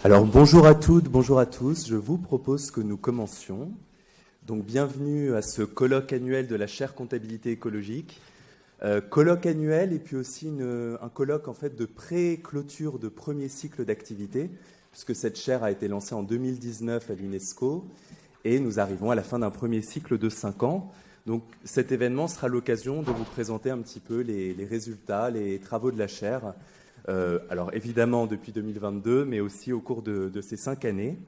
Alors bonjour à toutes, bonjour à tous. Je vous propose que nous commencions. Donc bienvenue à ce colloque annuel de la chaire comptabilité écologique. Colloque annuel et puis aussi un colloque en fait de pré-clôture de premier cycle d'activité, puisque cette chaire a été lancée en 2019 à l'UNESCO et nous arrivons à la fin d'un premier cycle de 5 ans. Donc cet événement sera l'occasion de vous présenter un petit peu les résultats, les travaux de la chaire. Alors évidemment depuis 2022, mais aussi au cours de ces 5 années.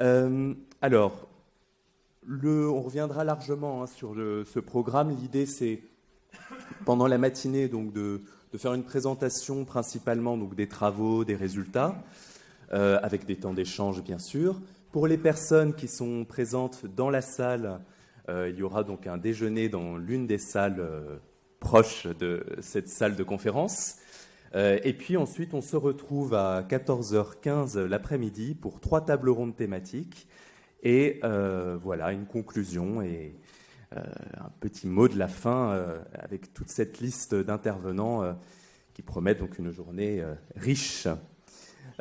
On reviendra largement sur ce programme. L'idée, c'est pendant la matinée donc, de faire une présentation principalement donc, des travaux, des résultats, avec des temps d'échange bien sûr. Pour les personnes qui sont présentes dans la salle, il y aura donc un déjeuner dans l'une des salles proches de cette salle de conférence. Et puis ensuite, on se retrouve à 14h15 l'après-midi pour 3 tables rondes thématiques et voilà, une conclusion et un petit mot de la fin avec toute cette liste d'intervenants qui promettent donc une journée riche.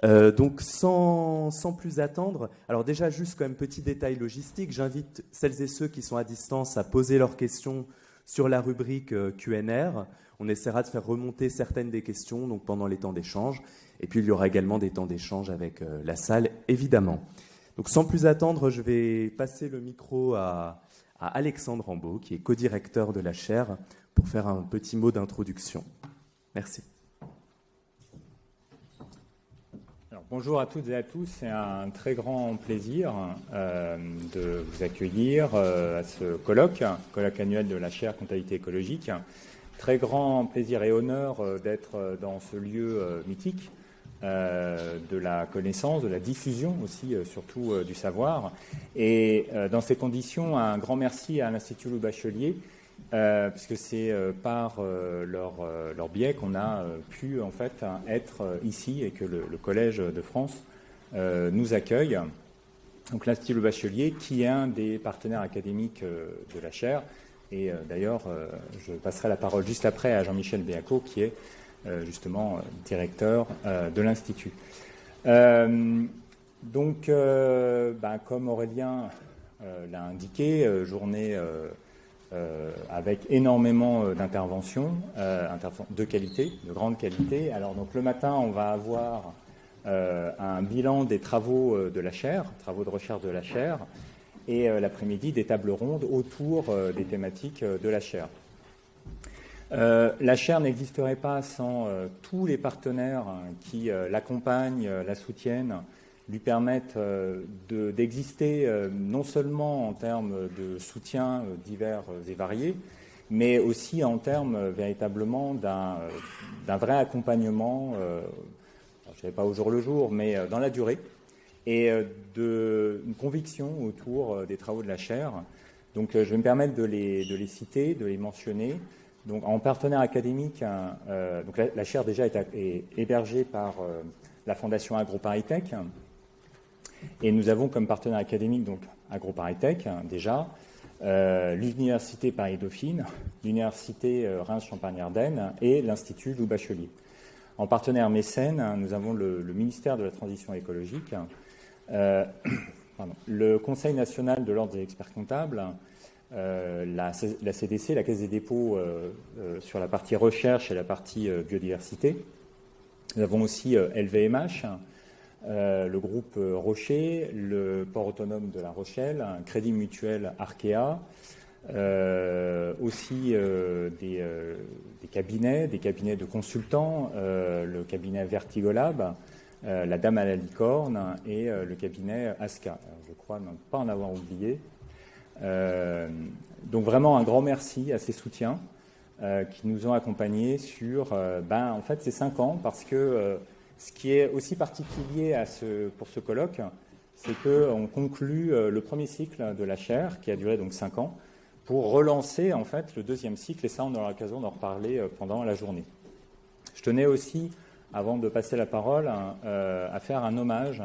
Donc sans plus attendre, alors déjà juste quand même petit détail logistique, j'invite celles et ceux qui sont à distance à poser leurs questions sur la rubrique Q&R. On essaiera de faire remonter certaines des questions donc pendant les temps d'échange. Et puis, il y aura également des temps d'échange avec la salle, évidemment. Donc, sans plus attendre, je vais passer le micro à Alexandre Rambaud, qui est co-directeur de la chaire, pour faire un petit mot d'introduction. Merci. Alors, bonjour à toutes et à tous. C'est un très grand plaisir de vous accueillir à ce colloque annuel de la chaire comptabilité écologique. Très grand plaisir et honneur d'être dans ce lieu mythique de la connaissance, de la diffusion aussi, surtout du savoir. Et dans ces conditions, un grand merci à l'Institut Louis Bachelier, puisque c'est par leur biais qu'on a pu en fait être ici et que le Collège de France nous accueille. Donc l'Institut Louis Bachelier, qui est un des partenaires académiques de la chaire. Et d'ailleurs, je passerai la parole juste après à Jean-Michel Béaco, qui est justement directeur de l'Institut. Comme Aurélien l'a indiqué, journée avec énormément d'interventions de qualité, de grande qualité. Alors donc le matin, on va avoir un bilan des travaux de la chaire, travaux de recherche de la chaire, et l'après-midi, des tables rondes autour des thématiques de la chaire. La chaire n'existerait pas sans tous les partenaires qui l'accompagnent, la soutiennent, lui permettent d'exister non seulement en termes de soutien divers et variés, mais aussi en termes véritablement d'un vrai accompagnement, je ne sais pas au jour le jour, mais dans la durée, et d'une conviction autour des travaux de la chaire. Donc je vais me permettre de les citer, de les mentionner. Donc en partenaire académique, donc la chaire déjà est hébergée par la Fondation AgroParisTech. Et nous avons comme partenaire académique donc AgroParisTech déjà, l'Université Paris-Dauphine, l'Université Reims-Champagne-Ardenne et l'Institut Louis Bachelier. En partenaire mécène, nous avons le ministère de la Transition écologique, le Conseil national de l'ordre des experts comptables, la CDC, la Caisse des dépôts sur la partie recherche et la partie biodiversité. Nous avons aussi LVMH, le groupe Rocher, le port autonome de La Rochelle, Crédit Mutuel Arkea, aussi des cabinets de consultants, le cabinet Vertigolab, la Dame à la licorne et le cabinet ASCA. Alors, je crois ne pas en avoir oublié. Donc vraiment un grand merci à ces soutiens qui nous ont accompagnés sur en fait ces 5 ans, parce que ce qui est aussi particulier pour ce colloque, c'est qu'on conclut le premier cycle de la chaire qui a duré donc 5 ans pour relancer en fait le deuxième cycle, et ça on aura l'occasion d'en reparler pendant la journée. Je tenais aussi, avant de passer la parole, à faire un hommage,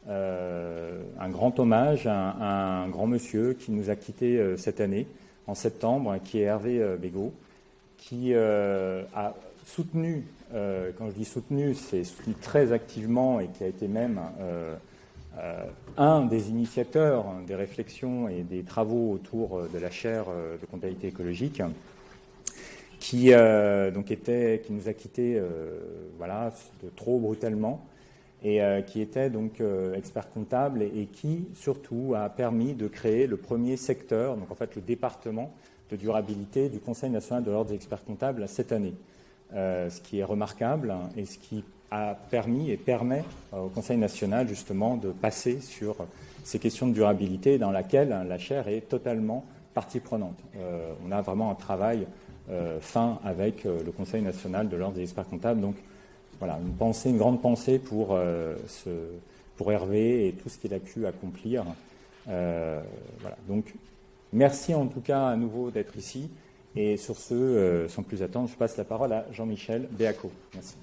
un grand hommage à un grand monsieur qui nous a quittés cette année, en septembre, qui est Hervé Bégaud, qui a soutenu, quand je dis soutenu, c'est soutenu très activement et qui a été même un des initiateurs des réflexions et des travaux autour de la chaire de comptabilité écologique, qui nous a quittés trop brutalement, et qui était donc expert comptable et qui surtout a permis de créer le premier secteur, donc en fait le département de durabilité du Conseil national de l'ordre des experts comptables cette année. Ce qui est remarquable et ce qui a permis et permet au Conseil national justement de passer sur ces questions de durabilité dans laquelle la chaire est totalement partie prenante. On a vraiment un travail fin avec le Conseil national de l'ordre des experts comptables. Donc voilà, une grande pensée pour Hervé et tout ce qu'il a pu accomplir. Voilà. Donc merci en tout cas à nouveau d'être ici. Et sur ce, sans plus attendre, je passe la parole à Jean-Michel Béaco. Merci.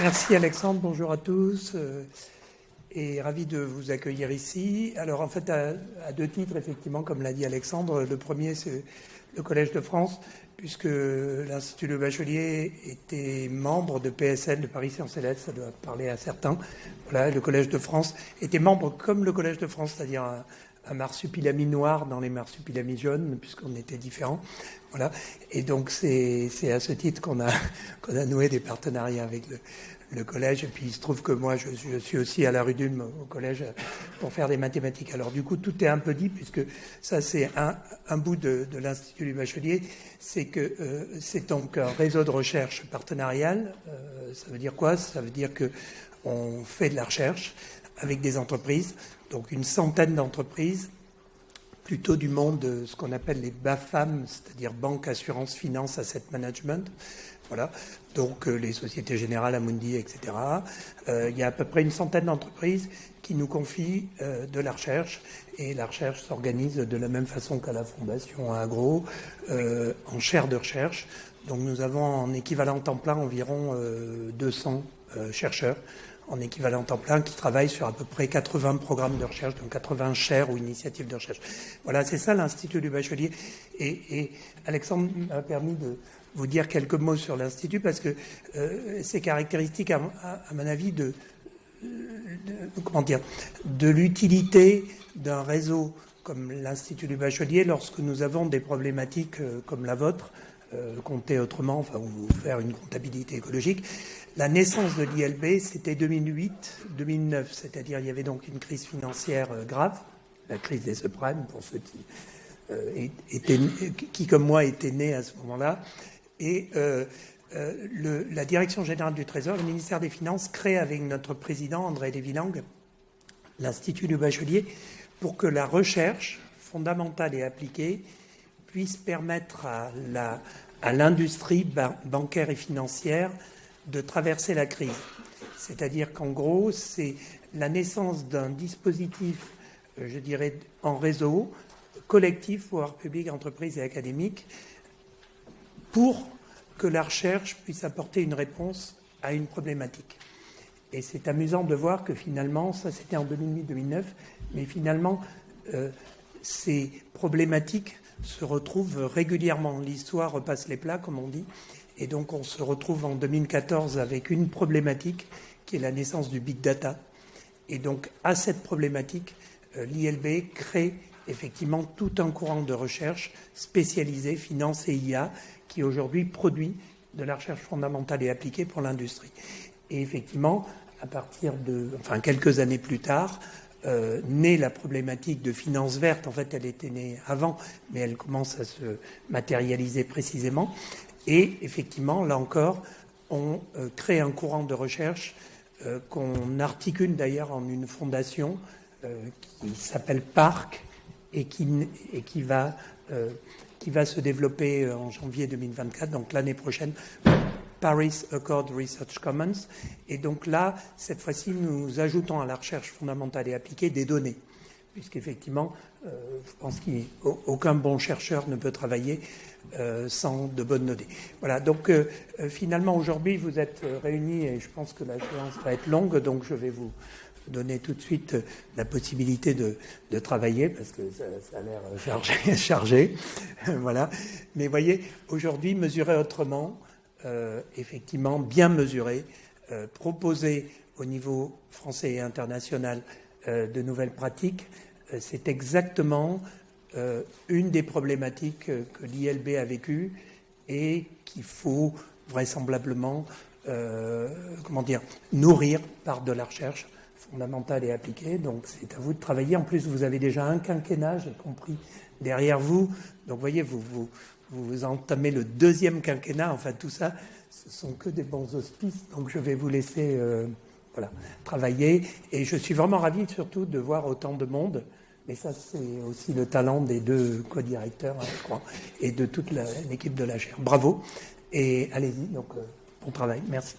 Merci Alexandre, bonjour à tous. Et ravi de vous accueillir ici. Alors en fait, à deux titres, effectivement, comme l'a dit Alexandre. Le premier, c'est le Collège de France, puisque l'Institut Le Bachelier était membre de PSL, de Paris Sciences et Lettres, ça doit parler à certains. Voilà, le Collège de France était membre comme le Collège de France, c'est-à-dire un marsupilami noir dans les marsupilamis jaunes, puisqu'on était différents. Voilà. Et donc c'est à ce titre qu'on a noué des partenariats avec le collège. Et puis il se trouve que moi je suis aussi à la rue d'Ulm au collège pour faire des mathématiques. Alors du coup tout est un peu dit, puisque ça c'est un bout de l'Institut du Bachelier, c'est que c'est donc un réseau de recherche partenarial. Ça veut dire quoi? Ça veut dire que on fait de la recherche avec des entreprises, donc une centaine d'entreprises, plutôt du monde de ce qu'on appelle les BAFAM, c'est-à-dire banque, assurance, finance, asset management. Voilà. Donc les Sociétés Générales, Amundi, etc. Il y a à peu près une centaine d'entreprises qui nous confient de la recherche, et la recherche s'organise de la même façon qu'à la Fondation Agro, en chaire de recherche. Donc nous avons en équivalent temps plein environ 200 chercheurs en équivalent temps plein qui travaillent sur à peu près 80 programmes de recherche, donc 80 chaires ou initiatives de recherche. Voilà, c'est ça l'Institut du Bachelier. Et Alexandre m'a permis de vous dire quelques mots sur l'Institut, parce que c'est caractéristique, à mon avis, de l'utilité d'un réseau comme l'Institut du Bachelier lorsque nous avons des problématiques comme la vôtre, compter autrement, enfin, ou faire une comptabilité écologique. La naissance de l'ILB, c'était 2008-2009, c'est-à-dire il y avait donc une crise financière grave, la crise des subprimes, pour ceux qui, comme moi, étaient nés à ce moment-là. Et la Direction générale du Trésor, le ministère des Finances, crée avec notre président, André Lévy-Lang, l'Institut du Bachelier, pour que la recherche fondamentale et appliquée puisse permettre à l'industrie bancaire et financière de traverser la crise. C'est-à-dire qu'en gros, c'est la naissance d'un dispositif, je dirais, en réseau, collectif, pouvoir public, entreprise et académique, pour que la recherche puisse apporter une réponse à une problématique. Et c'est amusant de voir que finalement, ça c'était en 2008-2009, mais finalement, ces problématiques se retrouvent régulièrement. L'histoire repasse les plats, comme on dit. Et donc, on se retrouve en 2014 avec une problématique qui est la naissance du big data. Et donc, à cette problématique, l'ILB crée effectivement tout un courant de recherche spécialisé, finance et IA, qui aujourd'hui produit de la recherche fondamentale et appliquée pour l'industrie. Et effectivement, à partir quelques années plus tard, naît la problématique de finance verte. En fait, elle était née avant, mais elle commence à se matérialiser précisément. Et effectivement, là encore, on crée un courant de recherche qu'on articule d'ailleurs en une fondation qui s'appelle PARC et qui va se développer en janvier 2024, donc l'année prochaine, Paris Accord Research Commons. Et donc là, cette fois-ci, nous ajoutons à la recherche fondamentale et appliquée des données, puisqu'effectivement, je pense qu'aucun bon chercheur ne peut travailler sans de bonnes données. Voilà, donc finalement, aujourd'hui, vous êtes réunis, et je pense que la séance va être longue, donc je vais vous donner tout de suite la possibilité de travailler, parce que ça a l'air chargé. Voilà. Mais voyez, aujourd'hui, mesurer autrement, effectivement, bien mesurer, proposer au niveau français et international de nouvelles pratiques, c'est exactement une des problématiques que l'ILB a vécues et qu'il faut vraisemblablement nourrir par de la recherche fondamentale et appliquée. Donc c'est à vous de travailler. En plus, vous avez déjà un quinquennat, j'ai compris, derrière vous. Donc vous voyez, vous entamez le deuxième quinquennat. Enfin, tout ça, ce sont que des bons auspices. Donc je vais vous laisser travailler. Et je suis vraiment ravi surtout de voir autant de monde. Mais ça, c'est aussi le talent des deux co-directeurs, je crois, et de toute l'équipe de la chaire. Bravo. Et allez-y, donc bon travail. Merci.